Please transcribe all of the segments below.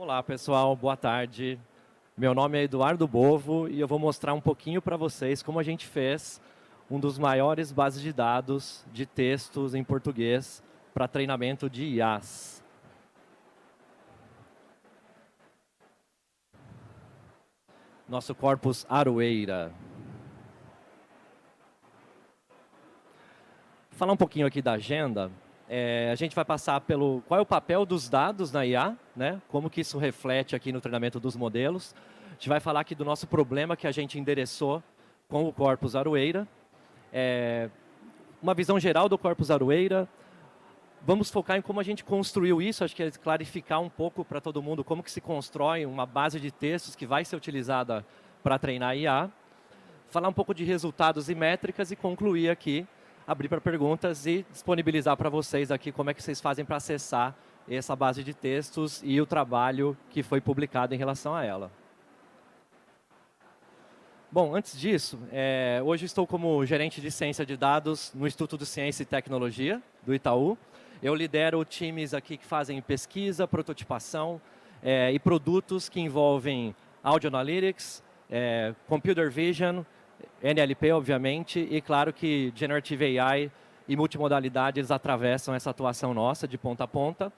Olá, pessoal. Boa tarde. Meu nome é Eduardo Bovo e eu vou mostrar um pouquinho para vocês como a gente fez um dos maiores bases de dados de textos em português para treinamento de IAs. Nosso corpus Aroeira. Falar um pouquinho aqui da agenda. A gente vai passar pelo qual é o papel dos dados na IA, né? Como que isso reflete aqui no treinamento dos modelos. A gente vai falar aqui do nosso problema que a gente endereçou com o corpus Aroeira. Uma visão geral do corpus Aroeira. Vamos focar em como a gente construiu isso, acho que é clarificar um pouco para todo mundo como que se constrói uma base de textos que vai ser utilizada para treinar IA. Falar um pouco de resultados e métricas e concluir aqui, abrir para perguntas e disponibilizar para vocês aqui como é que vocês fazem para acessar essa base de textos e o trabalho que foi publicado em relação a ela. Bom, antes disso, hoje estou como gerente de ciência de dados no Instituto de Ciência e Tecnologia do Itaú. Eu lidero times aqui que fazem pesquisa, prototipação e produtos que envolvem Audio Analytics, Computer Vision, NLP, obviamente, e claro que Generative AI e multimodalidade eles atravessam essa atuação nossa de ponta a ponta.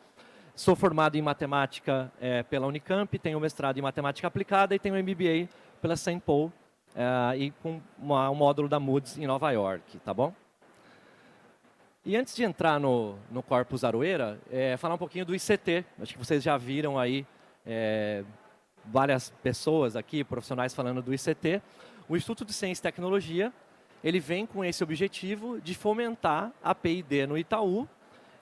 Sou formado em matemática pela Unicamp, tenho mestrado em matemática aplicada e tenho MBA pela St. Paul e com um módulo da Moody's em Nova York, tá bom? E antes de entrar no corpus Aroeira, falar um pouquinho do ICT. Acho que vocês já viram aí várias pessoas aqui, profissionais falando do ICT. O Instituto de Ciência e Tecnologia, ele vem com esse objetivo de fomentar a P&D no Itaú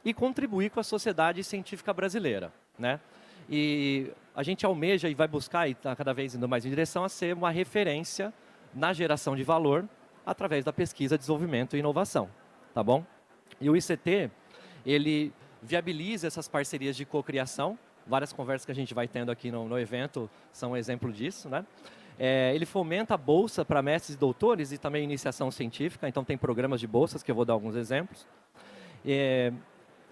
e contribuir com a sociedade científica brasileira, né? E a gente almeja e vai buscar, e está cada vez indo mais em direção a ser uma referência na geração de valor através da pesquisa, desenvolvimento e inovação, tá bom? E o ICT, ele viabiliza essas parcerias de cocriação. Várias conversas que a gente vai tendo aqui no evento são um exemplo disso, né? Ele fomenta a bolsa para mestres e doutores e também iniciação científica, então tem programas de bolsas, que eu vou dar alguns exemplos.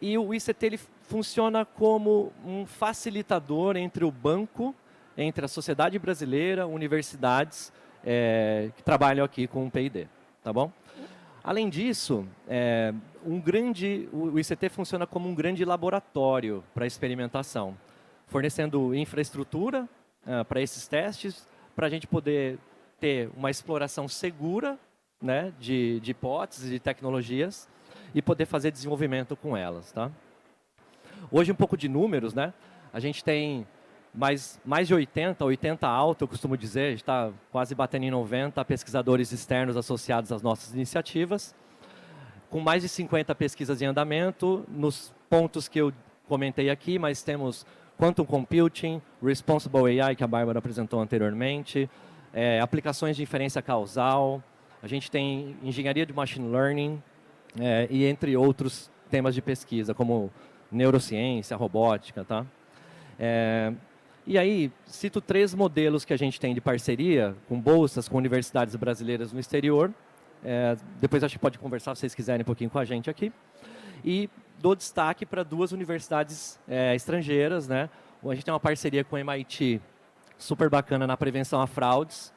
E o ICT ele funciona como um facilitador entre o banco, entre a sociedade brasileira, universidades que trabalham aqui com o P&D, tá bom? Além disso, o ICT funciona como um grande laboratório para experimentação, fornecendo infraestrutura para esses testes, para a gente poder ter uma exploração segura, né, de hipóteses, de tecnologias, e poder fazer desenvolvimento com elas, tá? Hoje, um pouco de números, né? A gente tem mais de 80 alto, eu costumo dizer, a gente está quase batendo em 90 pesquisadores externos associados às nossas iniciativas, com mais de 50 pesquisas em andamento, nos pontos que eu comentei aqui, mas temos Quantum Computing, Responsible AI, que a Bárbara apresentou anteriormente, aplicações de inferência causal, a gente tem engenharia de machine learning, e entre outros temas de pesquisa, como neurociência, robótica, tá? E aí, cito 3 modelos que a gente tem de parceria, com bolsas, com universidades brasileiras no exterior. Depois acho que pode conversar, se vocês quiserem, um pouquinho com a gente aqui. E dou destaque para 2 universidades estrangeiras, né? A gente tem uma parceria com o MIT super bacana na prevenção a fraudes,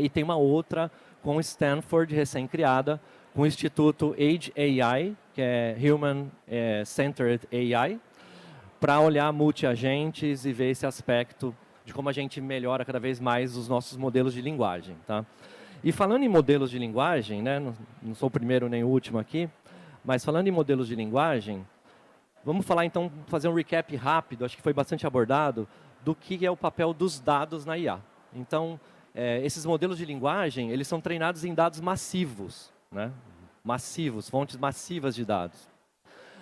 e tem uma outra com Stanford, recém-criada, com o Instituto Age AI, que é Human Centered AI, para olhar multi-agentes e ver esse aspecto de como a gente melhora cada vez mais os nossos modelos de linguagem, tá? E falando em modelos de linguagem, né, não sou o primeiro nem o último aqui, mas falando em modelos de linguagem, vamos falar então, fazer um recap rápido, acho que foi bastante abordado, do que é o papel dos dados na IA. Então, esses modelos de linguagem, eles são treinados em dados massivos, né? Massivos, fontes massivas de dados.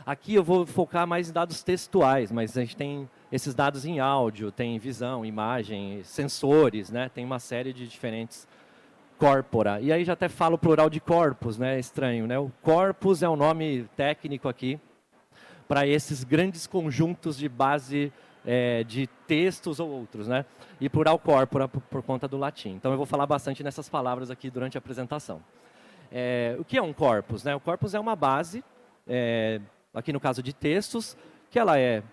Aqui eu vou focar mais em dados textuais, mas a gente tem esses dados em áudio, tem visão, imagem, sensores, né? Tem uma série de diferentes corpora. E aí já até falo plural de corpus, né? Estranho, né? O corpus é o nome técnico aqui para esses grandes conjuntos de base de textos ou outros, né? E plural corpora por conta do latim. Então eu vou falar bastante nessas palavras aqui durante a apresentação. O que é um corpus, né? O corpus é uma base, aqui no caso de textos, que ela é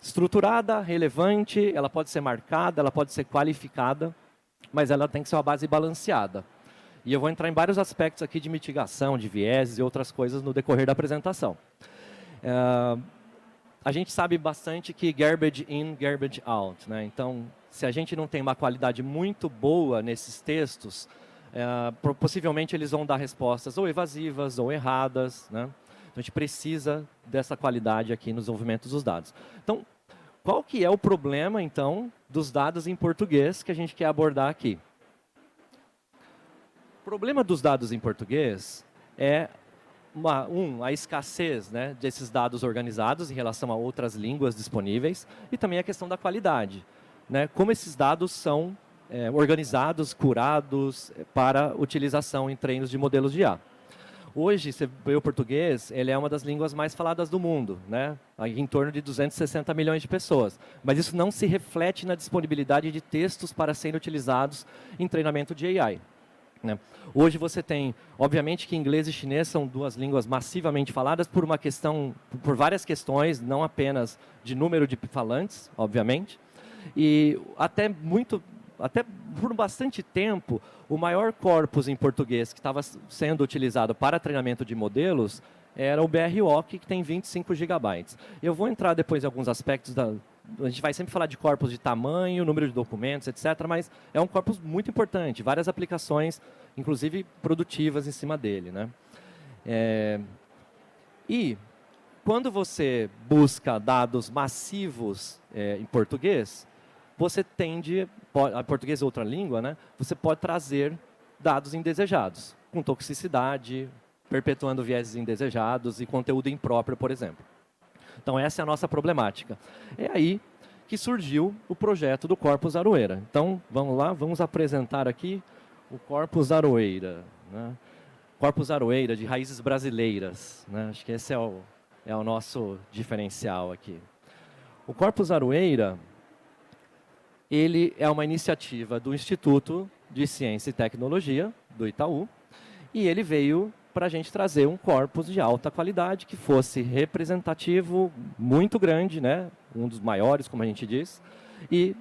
estruturada, relevante, ela pode ser marcada, ela pode ser qualificada, mas ela tem que ser uma base balanceada. E eu vou entrar em vários aspectos aqui de mitigação, de vieses e outras coisas no decorrer da apresentação. A gente sabe bastante que garbage in, garbage out, né? Então, se a gente não tem uma qualidade muito boa nesses textos, possivelmente eles vão dar respostas ou evasivas ou erradas, né? Então, a gente precisa dessa qualidade aqui no desenvolvimento dos dados. Então, qual que é o problema, então, dos dados em português que a gente quer abordar aqui? O problema dos dados em português é a escassez, né, desses dados organizados em relação a outras línguas disponíveis e também a questão da qualidade, né, como esses dados são organizados, curados para utilização em treinos de modelos de IA. Hoje, você vê o português, ele é uma das línguas mais faladas do mundo, né, em torno de 260 milhões de pessoas, mas isso não se reflete na disponibilidade de textos para serem utilizados em treinamento de AI. Né? Hoje você tem, obviamente que inglês e chinês são duas línguas massivamente faladas por várias questões, não apenas de número de falantes, obviamente, e até por bastante tempo, o maior corpus em português que estava sendo utilizado para treinamento de modelos era o BROC, que tem 25 gigabytes. Eu vou entrar depois em alguns aspectos a gente vai sempre falar de corpos de tamanho, número de documentos, etc., mas é um corpus muito importante, várias aplicações, inclusive produtivas em cima dele, né? E quando você busca dados massivos em português, você a português é outra língua, né? Você pode trazer dados indesejados, com toxicidade, perpetuando vieses indesejados e conteúdo impróprio, por exemplo. Então, essa é a nossa problemática. É aí que surgiu o projeto do Corpus Aroeira. Então, vamos lá, vamos apresentar aqui o Corpus Aroeira. Né? Corpus Aroeira, de raízes brasileiras. Né? Acho que esse é o nosso diferencial aqui. O Corpus Aroeira, ele é uma iniciativa do Instituto de Ciência e Tecnologia, do Itaú, e ele veio para a gente trazer um corpus de alta qualidade, que fosse representativo, muito grande, né? Um dos maiores, como a gente diz, e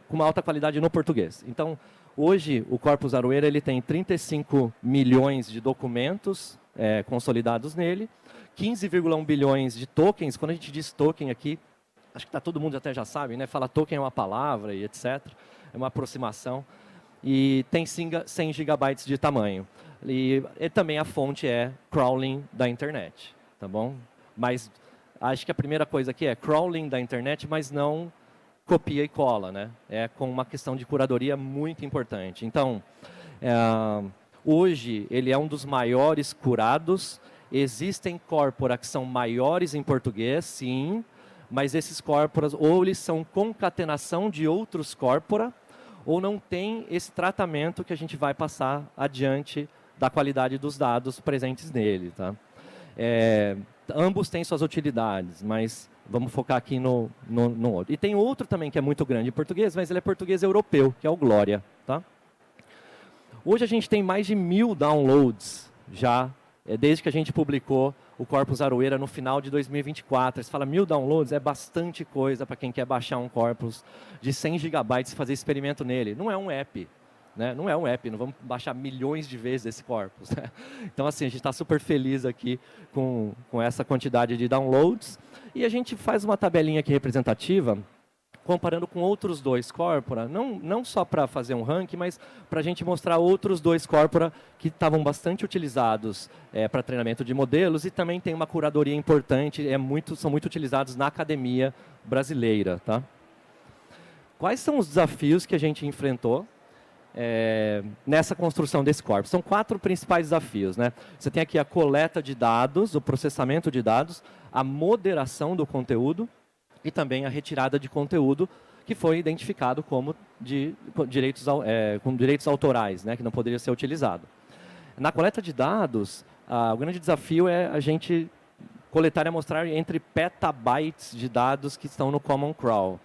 com uma alta qualidade no português. Então, hoje, o Corpus Aroeira ele tem 35 milhões de documentos consolidados nele, 15,1 bilhões de tokens. Quando a gente diz token aqui, acho que todo mundo até já sabe, né? Fala token é uma palavra e etc. É uma aproximação. E tem 100 gigabytes de tamanho. E também a fonte é crawling da internet, tá bom? Mas acho que a primeira coisa aqui é crawling da internet, mas não copia e cola, né? É com uma questão de curadoria muito importante. Então, hoje ele é um dos maiores curados. Existem corpora que são maiores em português, sim, mas esses corporas ou eles são concatenação de outros corpora, ou não tem esse tratamento que a gente vai passar adiante da qualidade dos dados presentes nele. Tá? Ambos têm suas utilidades, mas vamos focar aqui no outro. E tem outro também que é muito grande em português, mas ele é português europeu, que é o Glória. Tá? Hoje a gente tem mais de 1000 downloads já, desde que a gente publicou o Corpus Aroeira no final de 2024. Você fala, 1000 downloads é bastante coisa para quem quer baixar um corpus de 100 gigabytes e fazer experimento nele. Não é um app. Né? Não é um app, não vamos baixar milhões de vezes esse corpus. Né? Então, assim, a gente está super feliz aqui com essa quantidade de downloads. E a gente faz uma tabelinha aqui representativa, comparando com outros dois corpora, não só para fazer um ranking, mas para a gente mostrar outros dois corpora que estavam bastante utilizados para treinamento de modelos e também tem uma curadoria importante, são muito utilizados na academia brasileira. Tá? Quais são os desafios que a gente enfrentou nessa construção desse corpus? São 4 principais desafios. Né? Você tem aqui a coleta de dados, o processamento de dados, a moderação do conteúdo, e também a retirada de conteúdo que foi identificado como com direitos autorais, né, que não poderia ser utilizado. Na coleta de dados, o grande desafio é a gente coletar e mostrar entre petabytes de dados que estão no Common Crawl.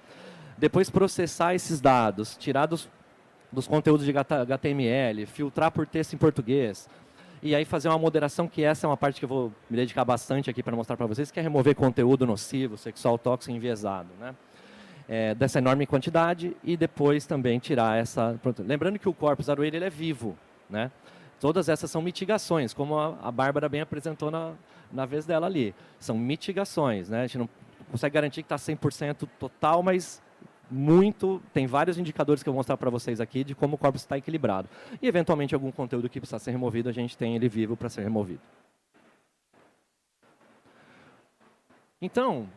Depois processar esses dados, tirar dos conteúdos de HTML, filtrar por texto em português. e aí fazer uma moderação, que essa é uma parte que eu vou me dedicar bastante aqui para mostrar para vocês, que é remover conteúdo nocivo, sexual, tóxico, enviesado, né? Dessa enorme quantidade, e depois também tirar essa... Lembrando que o corpus Aroeira, ele é vivo, né? Todas essas são mitigações, como a Bárbara bem apresentou na vez dela ali. São mitigações, né? A gente não consegue garantir que está 100% total, mas tem vários indicadores que eu vou mostrar para vocês aqui de como o corpus está equilibrado. E, eventualmente, algum conteúdo que precisa ser removido, a gente tem ele vivo para ser removido. Então,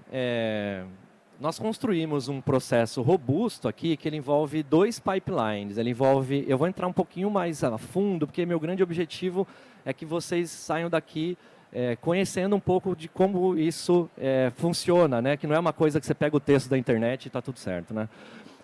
nós construímos um processo robusto aqui que ele envolve 2 pipelines. Eu vou entrar um pouquinho mais a fundo, porque meu grande objetivo é que vocês saiam daqui conhecendo um pouco de como isso funciona, né? Que não é uma coisa que você pega o texto da internet e está tudo certo, né?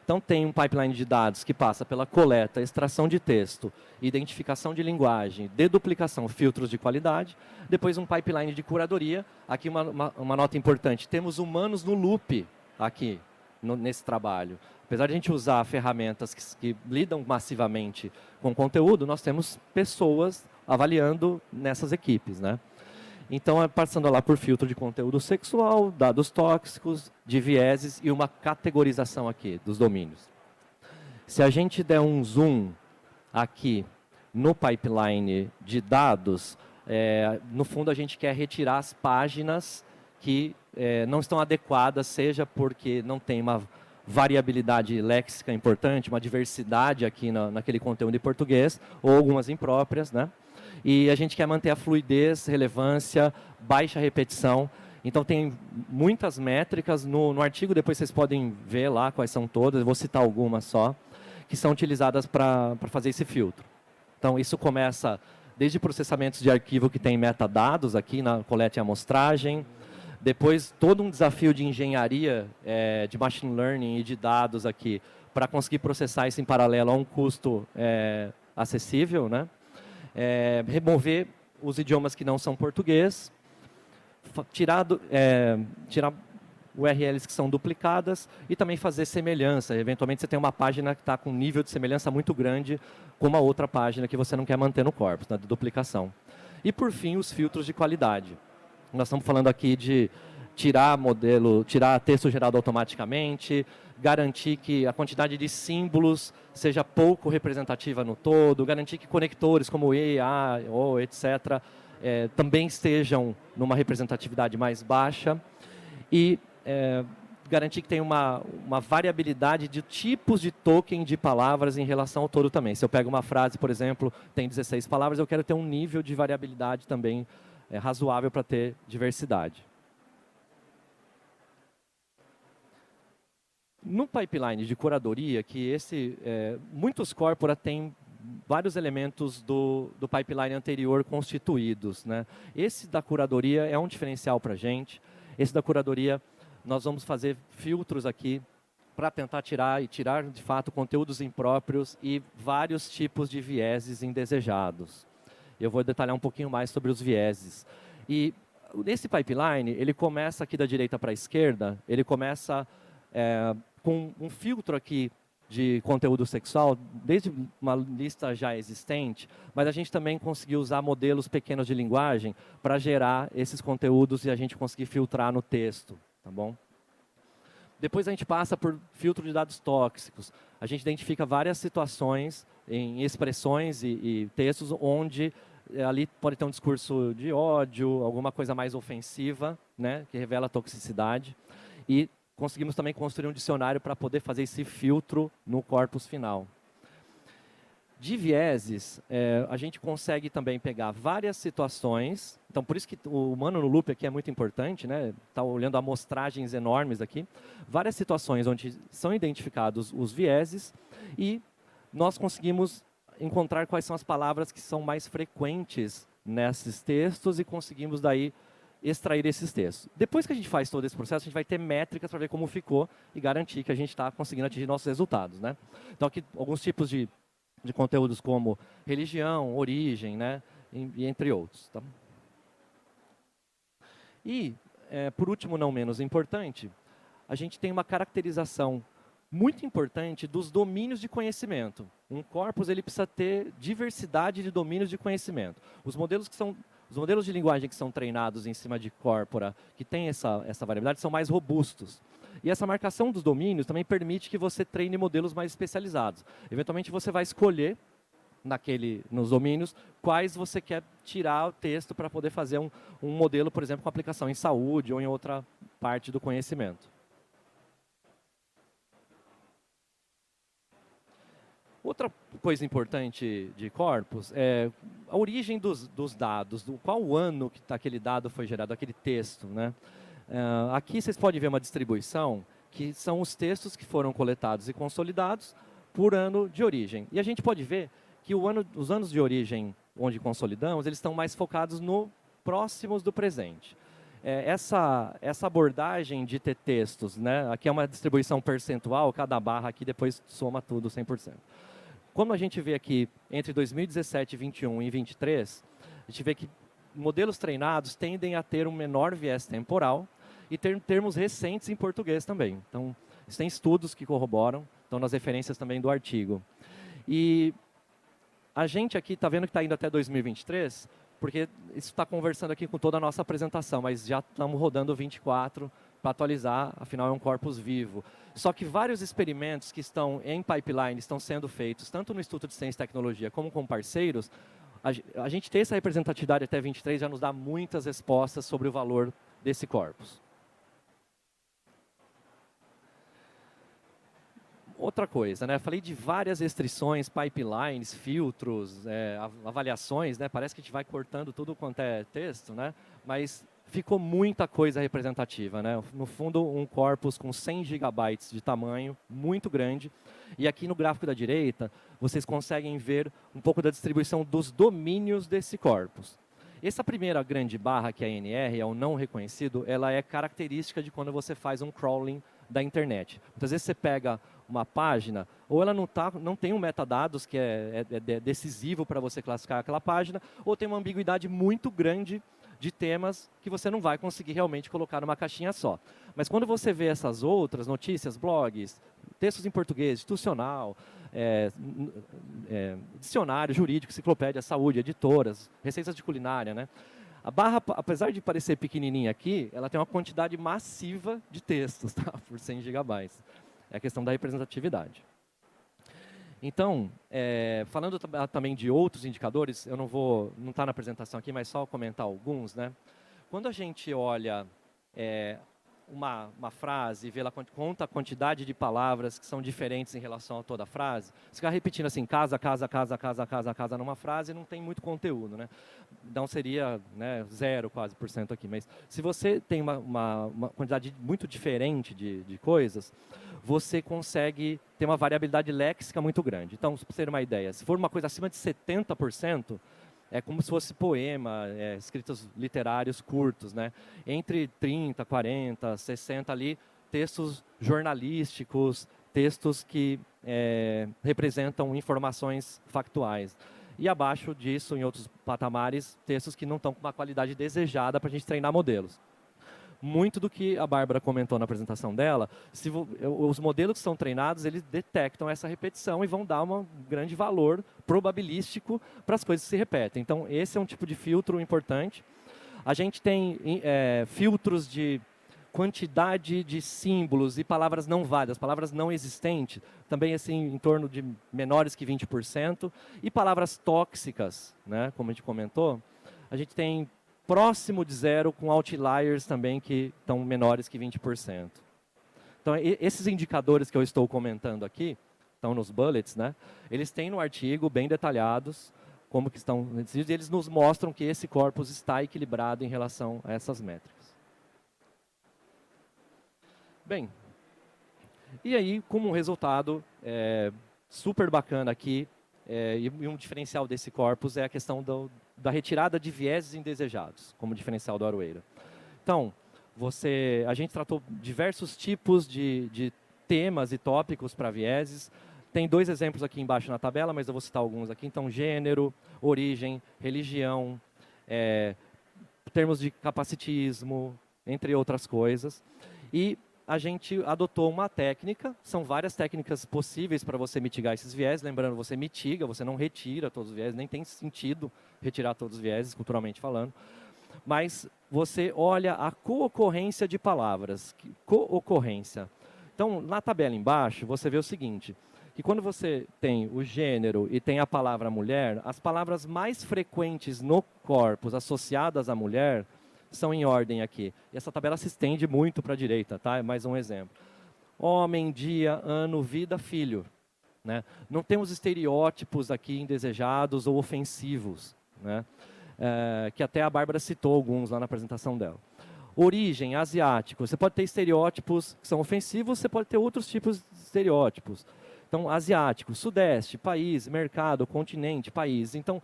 Então, tem um pipeline de dados que passa pela coleta, extração de texto, identificação de linguagem, deduplicação, filtros de qualidade. Depois, um pipeline de curadoria. Aqui, uma nota importante. Temos humanos no loop aqui, nesse trabalho. Apesar de a gente usar ferramentas que lidam massivamente com conteúdo, nós temos pessoas avaliando nessas equipes, né? Então, passando lá por filtro de conteúdo sexual, dados tóxicos, de vieses e uma categorização aqui dos domínios. Se a gente der um zoom aqui no pipeline de dados, no fundo a gente quer retirar as páginas que não estão adequadas, seja porque não tem uma variabilidade léxica importante, uma diversidade aqui naquele conteúdo em português, ou algumas impróprias, né? E a gente quer manter a fluidez, relevância, baixa repetição. Então, tem muitas métricas no artigo, depois vocês podem ver lá quais são todas, eu vou citar algumas só, que são utilizadas para fazer esse filtro. Então, isso começa desde processamentos de arquivo que tem metadados aqui na coleta e amostragem, depois todo um desafio de engenharia, de machine learning e de dados aqui, para conseguir processar isso em paralelo a um custo acessível, né? Remover os idiomas que não são português, tirar URLs que são duplicadas e também fazer semelhança. Eventualmente, você tem uma página que está com um nível de semelhança muito grande com uma outra página que você não quer manter no corpus, né, de duplicação. E, por fim, os filtros de qualidade. Nós estamos falando aqui de tirar texto gerado automaticamente, garantir que a quantidade de símbolos seja pouco representativa no todo, garantir que conectores como E, A, O, etc., também estejam numa representatividade mais baixa e garantir que tenha uma variabilidade de tipos de token de palavras em relação ao todo também. Se eu pego uma frase, por exemplo, tem 16 palavras, eu quero ter um nível de variabilidade também razoável para ter diversidade. No pipeline de curadoria, que muitos corpora têm vários elementos do pipeline anterior constituídos, né? Esse da curadoria é um diferencial para a gente. Esse da curadoria, nós vamos fazer filtros aqui para tentar tirar de fato conteúdos impróprios e vários tipos de vieses indesejados. Eu vou detalhar um pouquinho mais sobre os vieses. E nesse pipeline, ele começa aqui da direita para a esquerda, ele começa com um filtro aqui de conteúdo sexual, desde uma lista já existente, mas a gente também conseguiu usar modelos pequenos de linguagem para gerar esses conteúdos e a gente conseguir filtrar no texto, tá bom? Depois a gente passa por filtro de dados tóxicos. A gente identifica várias situações em expressões e textos onde ali pode ter um discurso de ódio, alguma coisa mais ofensiva, né, que revela a toxicidade. E conseguimos também construir um dicionário para poder fazer esse filtro no corpus final. De vieses, a gente consegue também pegar várias situações. Então, por isso que o humano no loop aqui é muito importante, né? Está olhando amostragens enormes aqui. Várias situações onde são identificados os vieses e nós conseguimos encontrar quais são as palavras que são mais frequentes nesses textos e conseguimos daí extrair esses textos. Depois que a gente faz todo esse processo, a gente vai ter métricas para ver como ficou e garantir que a gente está conseguindo atingir nossos resultados, né? Então, aqui, alguns tipos de conteúdos como religião, origem, né? E entre outros. Tá? E, por último, não menos importante, a gente tem uma caracterização muito importante dos domínios de conhecimento. Um corpus ele precisa ter diversidade de domínios de conhecimento. Os modelos de linguagem que são treinados em cima de corpora, que tem essa variabilidade, são mais robustos. E essa marcação dos domínios também permite que você treine modelos mais especializados. Eventualmente, você vai escolher, nos domínios, quais você quer tirar o texto para poder fazer um modelo, por exemplo, com aplicação em saúde ou em outra parte do conhecimento. Outra coisa importante de corpus é a origem dos dados, qual o ano que aquele dado foi gerado, aquele texto, né? Aqui vocês podem ver uma distribuição, que são os textos que foram coletados e consolidados por ano de origem. E a gente pode ver que os anos de origem onde consolidamos, eles estão mais focados no próximos do presente. Essa abordagem de ter textos, né? Aqui é uma distribuição percentual, cada barra aqui depois soma tudo 100%. Como a gente vê aqui, entre 2017, 21 e 23, a gente vê que modelos treinados tendem a ter um menor viés temporal e ter termos recentes em português também. Então, tem estudos que corroboram, estão nas referências também do artigo. E a gente aqui está vendo que está indo até 2023, porque isso está conversando aqui com toda a nossa apresentação, mas já estamos rodando 24 para atualizar, afinal é um corpus vivo. Só que vários experimentos que estão em pipeline estão sendo feitos, tanto no Instituto de Ciência e Tecnologia como com parceiros. A gente ter essa representatividade até 23 já nos dá muitas respostas sobre o valor desse corpus. Outra coisa, né? Falei de várias restrições, pipelines, filtros, avaliações, né? Parece que a gente vai cortando tudo quanto é texto, né? Mas ficou muita coisa representativa, né? No fundo, um corpus com 100 gigabytes de tamanho, muito grande. E aqui no gráfico da direita, vocês conseguem ver um pouco da distribuição dos domínios desse corpus. Essa primeira grande barra, que é a NR, é o não reconhecido, ela é característica de quando você faz um crawling da internet. Muitas vezes você pega uma página, ou ela não tem um metadados que é decisivo para você classificar aquela página, ou tem uma ambiguidade muito grande de temas que você não vai conseguir realmente colocar numa caixinha só. Mas quando você vê essas outras notícias, blogs, textos em português, institucional, dicionário jurídico, enciclopédia, saúde, editoras, receitas de culinária, né? A barra, apesar de parecer pequenininha aqui, ela tem uma quantidade massiva de textos, tá? Por 100 gigabytes. É a questão da representatividade. Então, falando também de outros indicadores, eu não está na apresentação aqui, mas só comentar alguns, né? Quando a gente olha uma frase e vê ela conta a quantidade de palavras que são diferentes em relação a toda a frase, se ficar repetindo assim, casa, casa, casa, casa, casa, casa numa frase, não tem muito conteúdo, né? Então seria, né, 0 quase por cento aqui. Mas se você tem uma quantidade muito diferente de coisas, você consegue ter uma variabilidade léxica muito grande. Então, para você ter uma ideia, se for uma coisa acima de 70%, é como se fosse poema, escritos literários curtos, né? Entre 30, 40, 60 ali, textos jornalísticos, textos que representam informações factuais. E abaixo disso, em outros patamares, textos que não estão com uma qualidade desejada para a gente treinar modelos. Muito do que a Bárbara comentou na apresentação dela, os modelos que são treinados, eles detectam essa repetição e vão dar um grande valor probabilístico para as coisas que se repetem. Então, esse é um tipo de filtro importante. A gente tem filtros de quantidade de símbolos e palavras não válidas, palavras não existentes, também assim, em torno de menores que 20%. E palavras tóxicas, né, como a gente comentou, a gente tem próximo de 0, com outliers também que estão menores que 20%. Então, esses indicadores que eu estou comentando aqui, estão nos bullets, né? Eles têm no artigo bem detalhados como que estão decididos, e eles nos mostram que esse corpus está equilibrado em relação a essas métricas. Bem, e aí, como resultado super bacana aqui, e um diferencial desse corpus é a questão da retirada de vieses indesejados, como diferencial do Aroeira. Então, a gente tratou diversos tipos de temas e tópicos para vieses. Tem 2 exemplos aqui embaixo na tabela, mas eu vou citar alguns aqui. Então, gênero, origem, religião, termos de capacitismo, entre outras coisas. E a gente adotou uma técnica, são várias técnicas possíveis para você mitigar esses viés. Lembrando, você mitiga, você não retira todos os viés, nem tem sentido retirar todos os viéses, culturalmente falando. Mas você olha a co-ocorrência de palavras. Co-ocorrência. Então, na tabela embaixo, você vê o seguinte, que quando você tem o gênero e tem a palavra mulher, as palavras mais frequentes no corpus associadas à mulher são em ordem aqui. E essa tabela se estende muito para a direita, tá? É mais um exemplo. Homem, dia, ano, vida, filho. Né? Não temos estereótipos aqui indesejados ou ofensivos, né? Que até a Bárbara citou alguns lá na apresentação dela. Origem, asiático. Você pode ter estereótipos que são ofensivos, você pode ter outros tipos de estereótipos. Então, asiático, sudeste, país, mercado, continente, país. Então,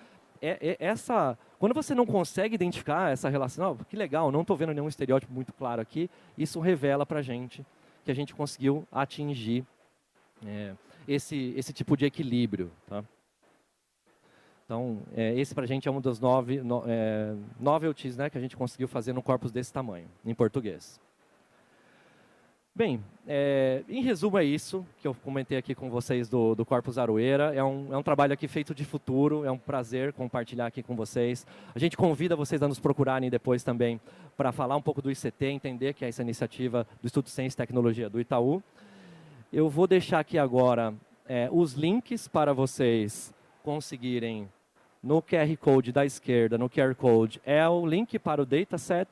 quando você não consegue identificar essa relação, oh, que legal, não estou vendo nenhum estereótipo muito claro aqui, isso revela para a gente que a gente conseguiu atingir esse tipo de equilíbrio. Tá? Então, esse para a gente é um dos novelties, né, que a gente conseguiu fazer no corpus desse tamanho, em português. Bem, em resumo é isso que eu comentei aqui com vocês do Corpus Aroeira. É um trabalho aqui feito de futuro, é um prazer compartilhar aqui com vocês. A gente convida vocês a nos procurarem depois também para falar um pouco do ICT, entender que é essa iniciativa do Instituto de Ciência e Tecnologia do Itaú. Eu vou deixar aqui agora os links para vocês conseguirem, no QR Code da esquerda, no QR Code, é o link para o dataset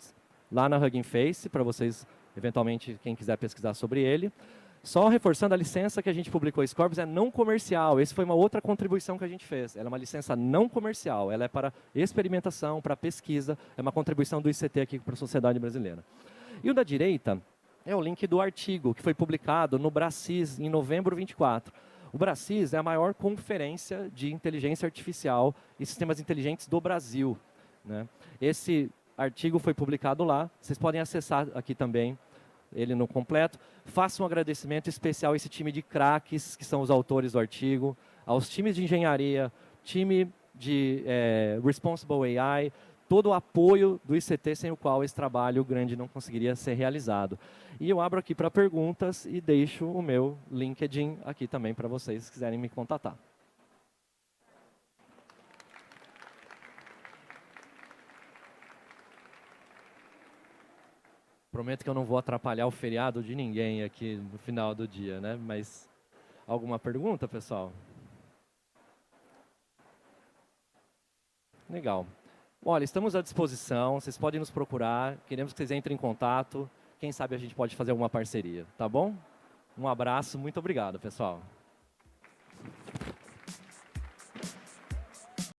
lá na Hugging Face, para vocês, eventualmente, quem quiser pesquisar sobre ele. Só reforçando, a licença que a gente publicou esse corpus é não comercial. Essa foi uma outra contribuição que a gente fez. Ela é uma licença não comercial, ela é para experimentação, para pesquisa, é uma contribuição do ICT aqui para a sociedade brasileira. E o da direita é o link do artigo que foi publicado no Bracis em novembro 24. O Bracis é a maior conferência de inteligência artificial e sistemas inteligentes do Brasil, né? Esse artigo foi publicado lá, vocês podem acessar aqui também ele no completo. Faço um agradecimento especial a esse time de craques, que são os autores do artigo, aos times de engenharia, time de Responsible AI, todo o apoio do ICT, sem o qual esse trabalho grande não conseguiria ser realizado. E eu abro aqui para perguntas e deixo o meu LinkedIn aqui também para vocês, se quiserem me contatar. Prometo que eu não vou atrapalhar o feriado de ninguém aqui no final do dia, né? Mas alguma pergunta, pessoal? Legal. Olha, estamos à disposição, vocês podem nos procurar, queremos que vocês entrem em contato, quem sabe a gente pode fazer alguma parceria, tá bom? Um abraço, muito obrigado, pessoal.